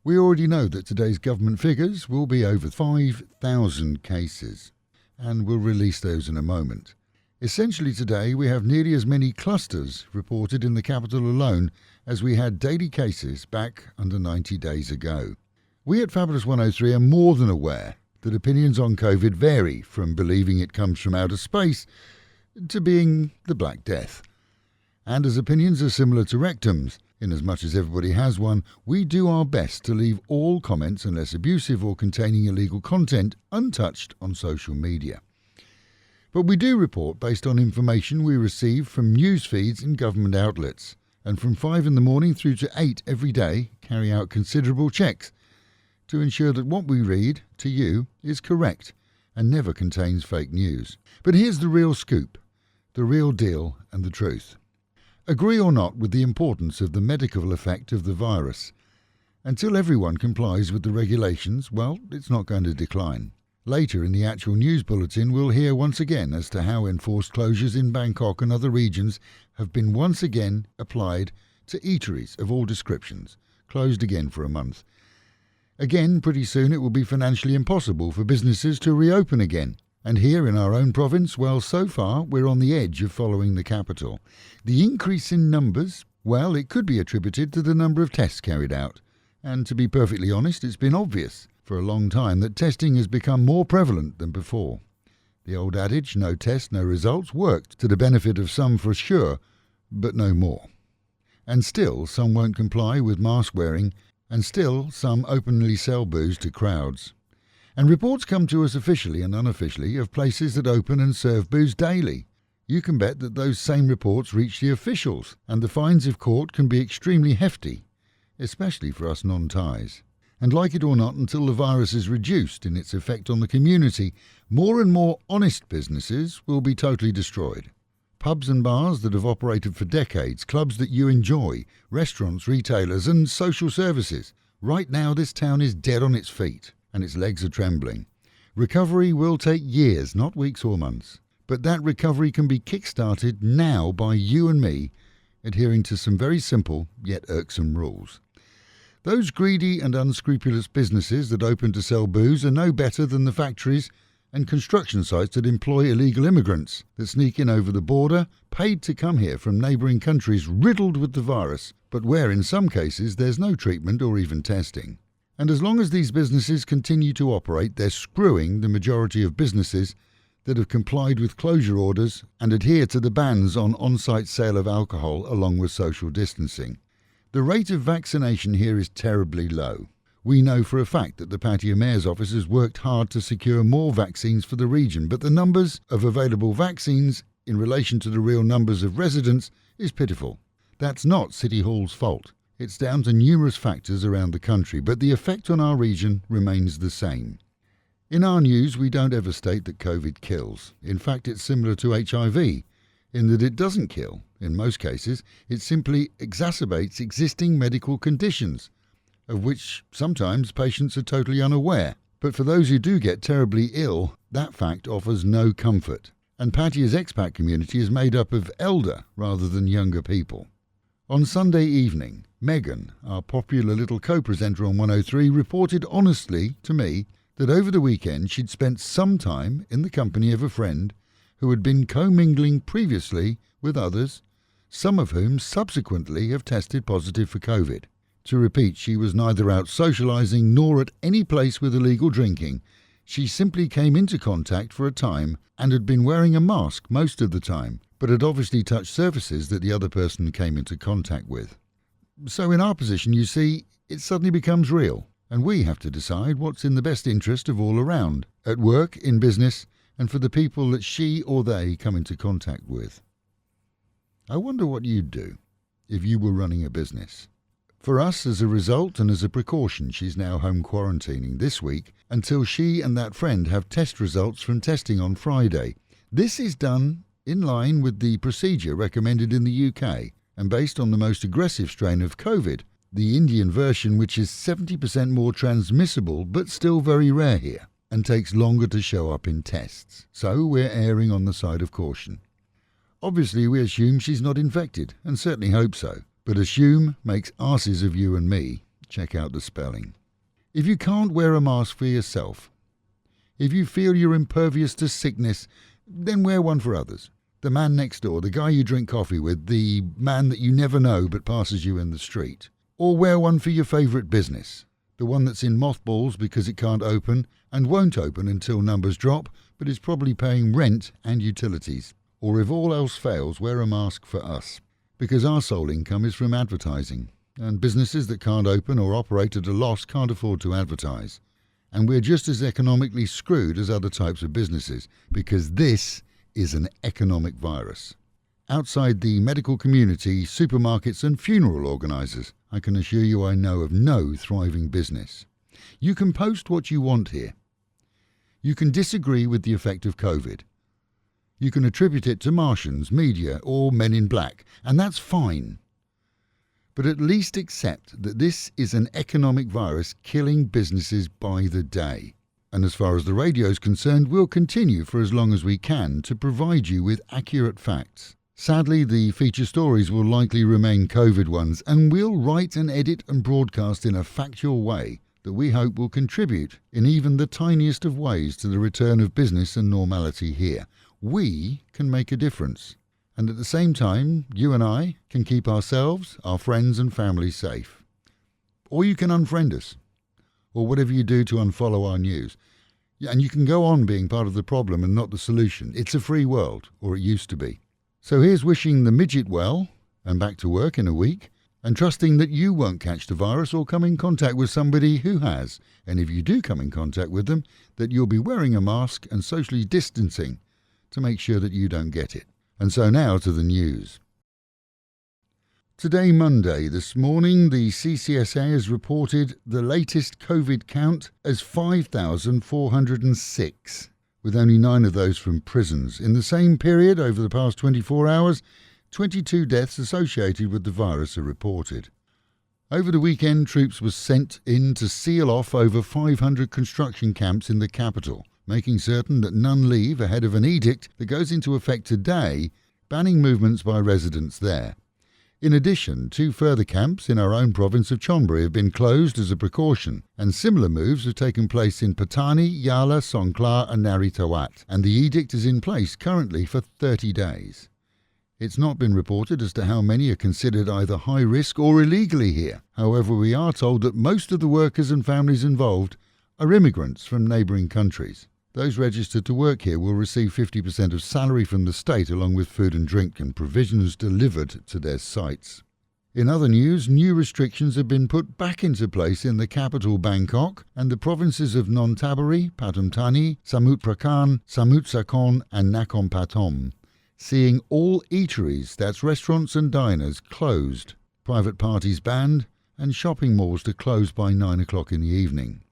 We already know that today's government figures will be over 5,000 cases, and we'll release those in a moment. Essentially today we have nearly as many clusters reported in the capital alone as we had daily cases back under 90 days ago. We at Fabulous 103 are more than aware that opinions on COVID vary from believing it comes from outer space to being the Black Death. And as opinions are similar to rectums, in as much as everybody has one, we do our best to leave all comments, unless abusive or containing illegal content, untouched on social media. But we do report based on information we receive from news feeds and government outlets, and from 5 in the morning through to 8 every day carry out considerable checks to ensure that what we read to you is correct and never contains fake news. But here's the real scoop, the real deal and the truth. Agree or not with the importance of the medical effect of the virus, until everyone complies with the regulations, well, it's not going to decline. Later in the actual news bulletin, we'll hear once again as to how enforced closures in Bangkok and other regions have been once again applied to eateries of all descriptions, closed again for a month. Again, pretty soon it will be financially impossible for businesses to reopen again. And here in our own province, well, so far we're on the edge of following the capital. The increase in numbers, well, it could be attributed to the number of tests carried out. And to be perfectly honest, it's been obvious for a long time that testing has become more prevalent than before. The old adage, no test, no results, worked to the benefit of some for sure, but no more. And still some won't comply with mask wearing, and still some openly sell booze to crowds. And reports come to us officially and unofficially of places that open and serve booze daily. You can bet that those same reports reach the officials, and the fines if caught can be extremely hefty, especially for us non-Thais. And like it or not, until the virus is reduced in its effect on the community, more and more honest businesses will be totally destroyed. Pubs and bars that have operated for decades, clubs that you enjoy, restaurants, retailers and social services. Right now this town is dead on its feet, and its legs are trembling. Recovery will take years, not weeks or months. But that recovery can be kick-started now by you and me, adhering to some very simple yet irksome rules. Those greedy and unscrupulous businesses that open to sell booze are no better than the factories and construction sites that employ illegal immigrants that sneak in over the border, paid to come here from neighbouring countries riddled with the virus, but where in some cases there's no treatment or even testing. And as long as these businesses continue to operate, they're screwing the majority of businesses that have complied with closure orders and adhere to the bans on on-site sale of alcohol along with social distancing. The rate of vaccination here is terribly low. We know for a fact that the Pattaya Mayor's office has worked hard to secure more vaccines for the region, but the numbers of available vaccines in relation to the real numbers of residents is pitiful. That's not City Hall's fault. It's down to numerous factors around the country, but the effect on our region remains the same. In our news, we don't ever state that COVID kills. In fact, it's similar to HIV, in that it doesn't kill. In most cases, it simply exacerbates existing medical conditions, of which sometimes patients are totally unaware. But for those who do get terribly ill, that fact offers no comfort. And Pattaya's expat community is made up of elder rather than younger people. On Sunday evening, Megan, our popular little co-presenter on 103, reported honestly to me that over the weekend she'd spent some time in the company of a friend who had been commingling previously with others, some of whom subsequently have tested positive for COVID. To repeat, she was neither out socialising nor at any place with illegal drinking. She simply came into contact for a time and had been wearing a mask most of the time, but had obviously touched surfaces that the other person came into contact with. So in our position, you see, it suddenly becomes real, and we have to decide what's in the best interest of all around, at work, in business, and for the people that she or they come into contact with. I wonder what you'd do if you were running a business. For us, as a result and as a precaution, she's now home quarantining this week until she and that friend have test results from testing on Friday. This is done in line with the procedure recommended in the UK and based on the most aggressive strain of COVID, the Indian version, which is 70% more transmissible but still very rare here and takes longer to show up in tests. So we're erring on the side of caution. Obviously, we assume she's not infected, and certainly hope so. But assume makes arses of you and me. check out the spelling. If you can't wear a mask for yourself, if you feel you're impervious to sickness, then wear one for others. The man next door, the guy you drink coffee with, the man that you never know but passes you in the street. Or wear one for your favourite business, the one that's in mothballs because it can't open and won't open until numbers drop, but is probably paying rent and utilities. Or if all else fails, wear a mask for us, because our sole income is from advertising, and businesses that can't open or operate at a loss can't afford to advertise. And we're just as economically screwed as other types of businesses, because this is an economic virus. Outside the medical community, supermarkets and funeral organisers, I can assure you I know of no thriving business. You can post what you want here. You can disagree with the effect of COVID. You can attribute it to Martians, media or men in black, and that's fine. But at least accept that this is an economic virus killing businesses by the day. And as far as the radio is concerned, we'll continue for as long as we can to provide you with accurate facts. Sadly, the feature stories will likely remain COVID ones, and we'll write and edit and broadcast in a factual way that we hope will contribute in even the tiniest of ways to the return of business and normality here. We can make a difference. And at the same time, you and I can keep ourselves, our friends and family safe. Or you can unfriend us, or whatever you do to unfollow our news. And you can go on being part of the problem and not the solution. It's a free world, or it used to be. So here's wishing the midget well and back to work in a week, and trusting that you won't catch the virus or come in contact with somebody who has. And if you do come in contact with them, that you'll be wearing a mask and socially distancing to make sure that you don't get it. And so now to the news. Today, Monday, this morning, the CCSA has reported the latest COVID count as 5,406, with only 9 of those from prisons. In the same period, over the past 24 hours, 22 deaths associated with the virus are reported. Over the weekend, troops were sent in to seal off over 500 construction camps in the capital, making certain that none leave ahead of an edict that goes into effect today, banning movements by residents there. In addition, 2 further camps in our own province of Chonburi have been closed as a precaution, and similar moves have taken place in Pattaya, Yala, Songkhla and Naritawat, and the edict is in place currently for 30 days. It's not been reported as to how many are considered either high risk or illegally here. However, we are told that most of the workers and families involved are immigrants from neighbouring countries. Those registered to work here will receive 50% of salary from the state, along with food and drink and provisions delivered to their sites. In other news, new restrictions have been put back into place in the capital Bangkok and the provinces of Chonburi, Pattaya, Samut Prakan, Samut Sakhon and Nakhon Pathom, seeing all eateries, that's restaurants and diners, closed, private parties banned and shopping malls to close by 9 o'clock in the evening.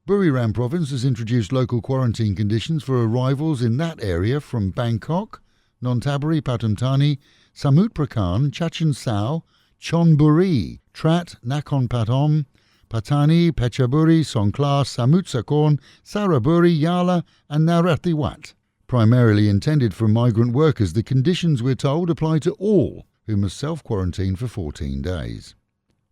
Buriram province has introduced local quarantine conditions for arrivals in that area from Bangkok, Chonburi, Pattaya, Samut Prakan, Chachoengsao, Chonburi, Trat, Nakhon Pathom, Pattaya, Phetchaburi, Songkhla, Samut Sakhon, Saraburi, Yala and Narathiwat. Primarily intended for migrant workers, the conditions, we're told, apply to all who must self-quarantine for 14 days.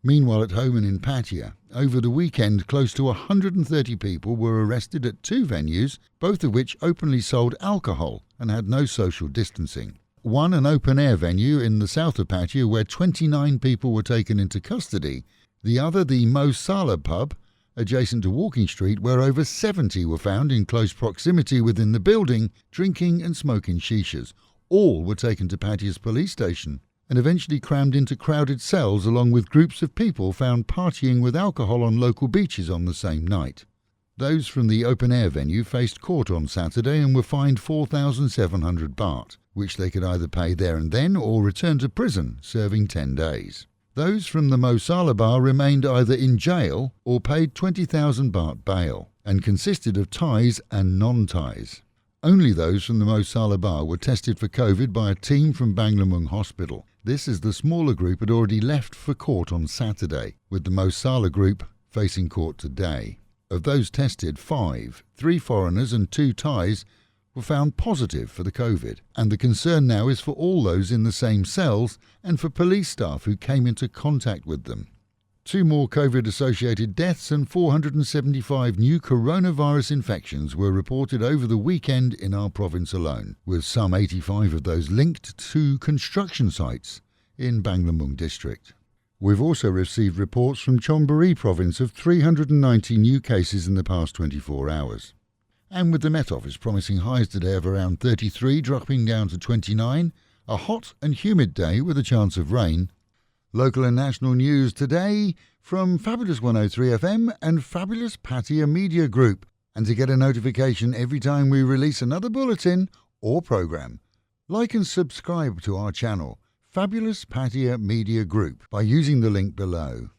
Meanwhile, at home and in Pattaya, over the weekend, close to 130 people were arrested at 2 venues, both of which openly sold alcohol and had no social distancing. One, an open-air venue in the south of Pattaya, where 29 people were taken into custody. The other, the Mo Salah pub, adjacent to Walking Street, where over 70 were found in close proximity within the building, drinking and smoking shishas. All were taken to Pattaya's police station and eventually crammed into crowded cells, along with groups of people found partying with alcohol on local beaches on the same night. Those from the open-air venue faced court on Saturday and were fined 4,700 baht, which they could either pay there and then or return to prison, serving 10 days. Those from the Mo Salah bar remained either in jail or paid 20,000 baht bail, and consisted of Thais and non-Thais. Only those from the Mo Salah bar were tested for COVID by a team from Banglamung Hospital. This, as the smaller group had already left for court on Saturday, with the Mo Salah group facing court today. Of those tested, 5, 3 foreigners and 2 Thais, were found positive for the COVID, and the concern now is for all those in the same cells and for police staff who came into contact with them. 2 more COVID-associated deaths and 475 new coronavirus infections were reported over the weekend in our province alone, with some 85 of those linked to construction sites in Banglamung district. We've also received reports from Chonburi province of 390 new cases in the past 24 hours. And with the Met Office promising highs today of around 33, dropping down to 29, a hot and humid day with a chance of rain. Local and national news today from Fabulous 103 FM and Fabulous Pattaya Media Group. And to get a notification every time we release another bulletin or program, like and subscribe to our channel, Fabulous Pattaya Media Group, by using the link below.